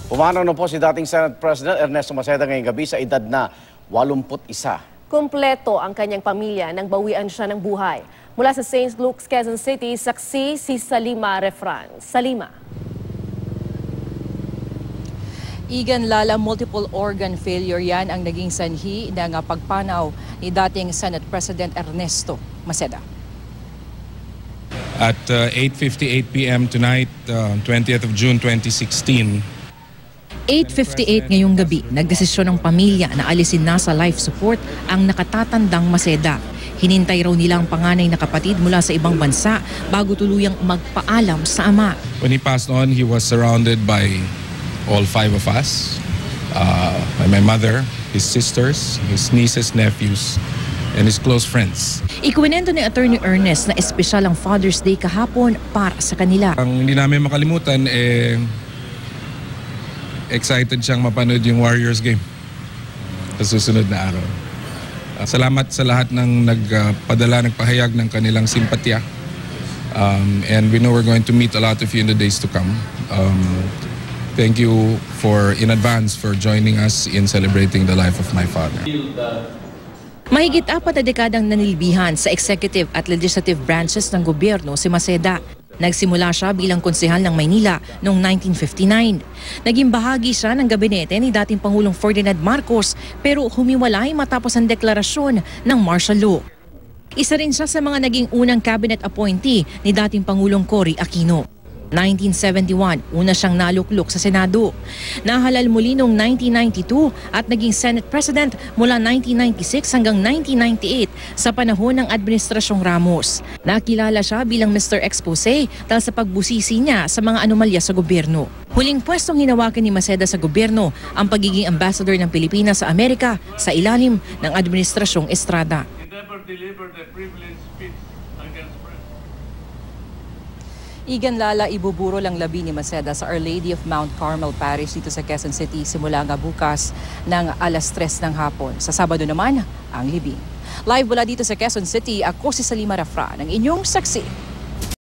Pumanaw na po si dating Senate President Ernesto Maceda ngayong gabi sa edad na 81. Kompleto ang kanyang pamilya nang bawian siya ng buhay. Mula sa St. Luke's, Quezon City, saksi si Salima Refran. Salima. Igan Lala, multiple organ failure yan ang naging sanhi ng pagpanaw ni dating Senate President Ernesto Maceda. At 8:58 p.m. tonight, 20th of June 2016. 8:58 ngayong gabi, nagdesisyon ng pamilya na alisin na sa life support ang nakatatandang Maceda. Hinintay raw nila ang panganay na kapatid mula sa ibang bansa bago tuluyang magpaalam sa ama. When he passed on, he was surrounded by all 5 of us, by my mother, his sisters, his nieces, nephews, and his close friends. Ikwinento ni Attorney Ernest na espesyal ang Father's Day kahapon para sa kanila. Ang hindi namin makalimutan, excited siyang mapanood yung Warriors game sa susunod na araw. Salamat sa lahat ng nagpahayag ng kanilang simpatya. And we know we're going to meet a lot of you in the days to come. Thank you in advance for joining us in celebrating the life of my father. Mahigit 4 na dekadang nanilbihan sa executive at legislative branches ng gobyerno si Maceda. Nagsimula siya bilang konsehal ng Maynila noong 1959. Naging bahagi siya ng gabinete ni dating Pangulong Ferdinand Marcos pero humiwalay matapos ang deklarasyon ng martial law. Isa rin siya sa mga naging unang cabinet appointee ni dating Pangulong Cory Aquino. 1971, una siyang naluklok sa Senado. Nahalal muli noong 1992 at naging Senate President mula 1996 hanggang 1998 sa panahon ng Administrasyong Ramos. Nakilala siya bilang Mr. Expose dahil sa pagbusisi niya sa mga anomalya sa gobyerno. Huling pwestong hinawakan ni Maceda sa gobyerno ang pagiging ambassador ng Pilipinas sa Amerika sa ilalim ng Administrasyong Estrada. Igan Lala, ibuburo lang labi ni Maceda sa Our Lady of Mount Carmel Parish dito sa Quezon City simula nga bukas ng alas 3 ng hapon. Sa Sabado naman, ang libing. Live mula dito sa Quezon City, ako si Salima Refran, ang inyong saksi.